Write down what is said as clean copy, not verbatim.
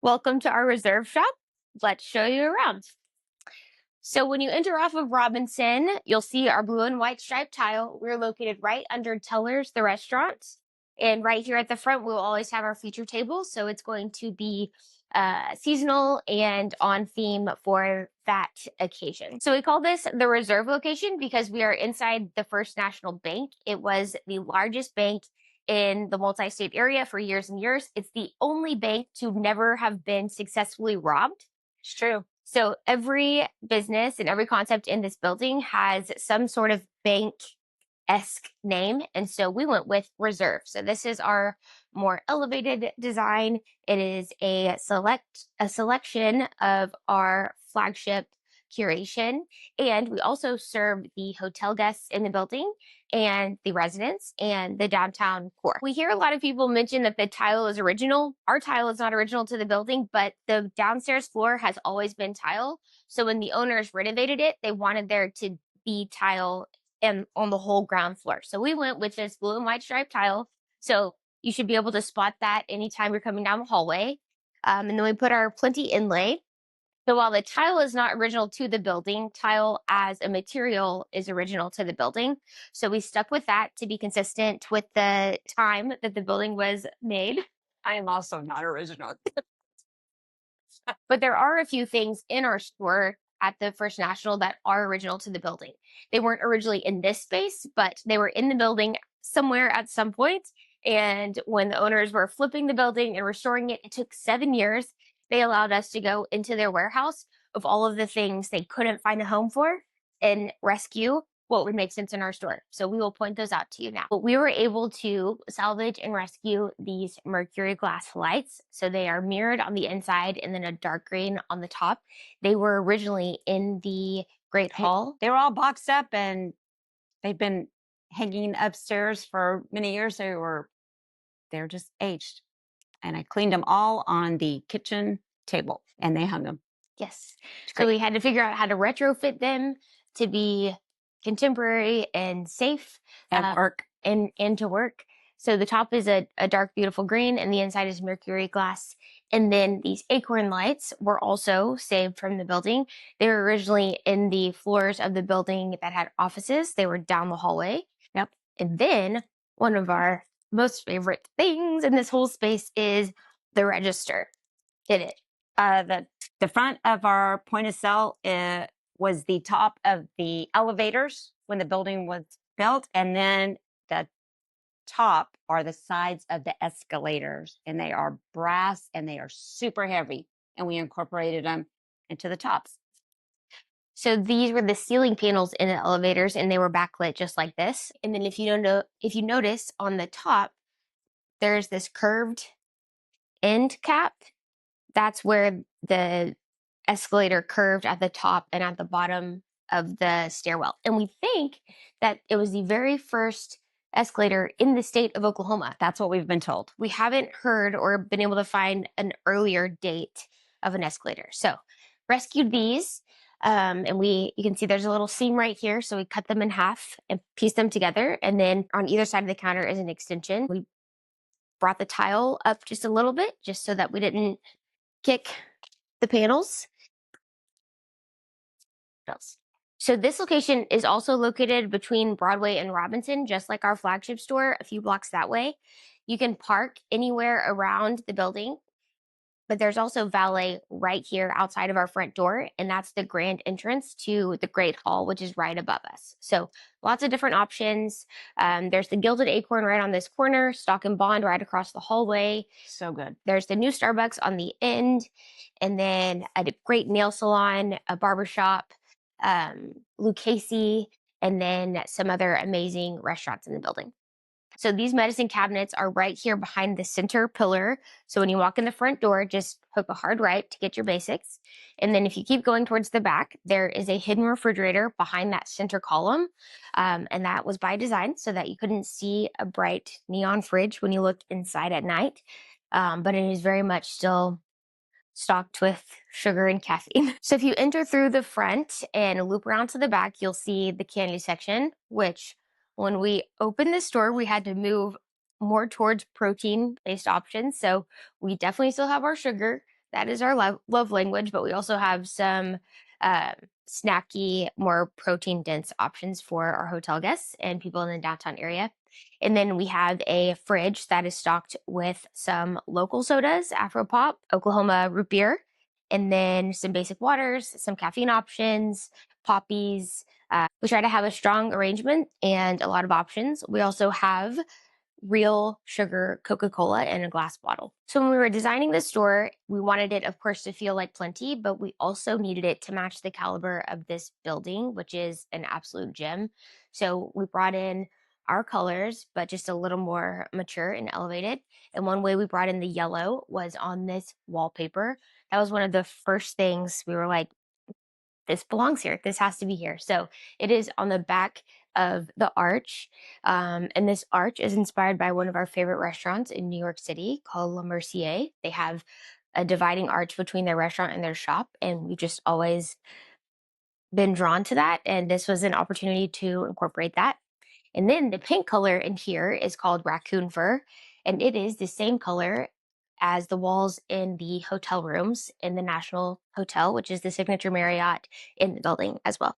Welcome to our reserve shop. Let's show you around. So when you enter off of Robinson, you'll see our blue and white striped tile. We're located right under Teller's, the restaurant. And right here at the front, we'll always have our feature table. So it's going to be seasonal and on theme for that occasion. So we call this the reserve location because we are inside the First National Bank. It was the largest bank in the multi-state area for years and years. It's the only bank to never have been successfully robbed. It's true. So every business and every concept in this building has some sort of bank-esque name. And so we went with Reserve. So this is our more elevated design. It is a selection of our flagship curation. And we also serve the hotel guests in the building and the residents and the downtown core. We hear a lot of people mention that the tile is original. Our tile is not original to the building, but the downstairs floor has always been tile. So when the owners renovated it, they wanted there to be tile and on the whole ground floor. So we went with this blue and white striped tile. So you should be able to spot that anytime you're coming down the hallway. And then we put our plenty inlay. So while the tile is not original to the building, tile as a material is original to the building. So we stuck with that to be consistent with the time that the building was made. I am also not original. But there are a few things in our store at the First National that are original to the building. They weren't originally in this space, but they were in the building somewhere at some point. And when the owners were flipping the building and restoring it, it took 7 years. They allowed us to go into their warehouse of all of the things they couldn't find a home for and rescue what would make sense in our store. So we will point those out to you now. But we were able to salvage and rescue these mercury glass lights. So they are mirrored on the inside and then a dark green on the top. They were originally in the Great Hall. They were all boxed up and they've been hanging upstairs for many years. They're just aged. And I cleaned them all on the kitchen table and they hung them. Yes. So we had to figure out how to retrofit them to be contemporary and safe And work. and to work. So the top is a dark, beautiful green and the inside is mercury glass. And then these acorn lights were also saved from the building. They were originally in the floors of the building that had offices. They were down the hallway. Yep. And then one of our most favorite things in this whole space is the register. Did it? The front of our point of sale was the top of the elevators when the building was built. And then the top are the sides of the escalators. And they are brass and they are super heavy. And we incorporated them into the tops. So these were the ceiling panels in the elevators and they were backlit just like this. And then if you notice on the top, there's this curved end cap. That's where the escalator curved at the top and at the bottom of the stairwell. And we think that it was the very first escalator in the state of Oklahoma. That's what we've been told. We haven't heard or been able to find an earlier date of an escalator. So rescued these. And you can see there's a little seam right here. So we cut them in half and pieced them together. And then on either side of the counter is an extension. We brought the tile up just a little bit just so that we didn't kick the panels. So this location is also located between Broadway and Robinson, just like our flagship store, a few blocks that way. You can park anywhere around the building, but there's also valet right here outside of our front door, and that's the grand entrance to the Great Hall, which is right above us. So lots of different options. There's the Gilded Acorn right on this corner, Stock and Bond right across the hallway. So good. There's the new Starbucks on the end, and then a great nail salon, a barbershop, Lucchese, and then some other amazing restaurants in the building. So these medicine cabinets are right here behind the center pillar. So when you walk in the front door, just hook a hard right to get your basics. And then if you keep going towards the back, there is a hidden refrigerator behind that center column. And that was by design so that you couldn't see a bright neon fridge when you looked inside at night. But it is very much still stocked with sugar and caffeine. So if you enter through the front and loop around to the back, you'll see the candy section, which when we opened the store, we had to move more towards protein-based options. So we definitely still have our sugar. That is our love language, but we also have some uh, snacky, more protein dense options for our hotel guests and people in the downtown area. And then we have a fridge that is stocked with some local sodas, Afro Pop, Oklahoma root beer, and then some basic waters, some caffeine options, poppies. We try to have a strong arrangement and a lot of options. We also have real sugar Coca-Cola in a glass bottle. So when we were designing the store, we wanted it, of course, to feel like plenty, but we also needed it to match the caliber of this building, which is an absolute gem. So we brought in our colors, but just a little more mature and elevated. And one way we brought in the yellow was on this wallpaper. That was one of the first things we were like, this belongs here. This has to be here. So it is on the back of the arch. And this arch is inspired by one of our favorite restaurants in New York City called Le Mercier. They have a dividing arch between their restaurant and their shop. And we've just always been drawn to that. And this was an opportunity to incorporate that. And then the pink color in here is called raccoon fur. And it is the same color as the walls in the hotel rooms in the National Hotel, which is the signature Marriott in the building as well.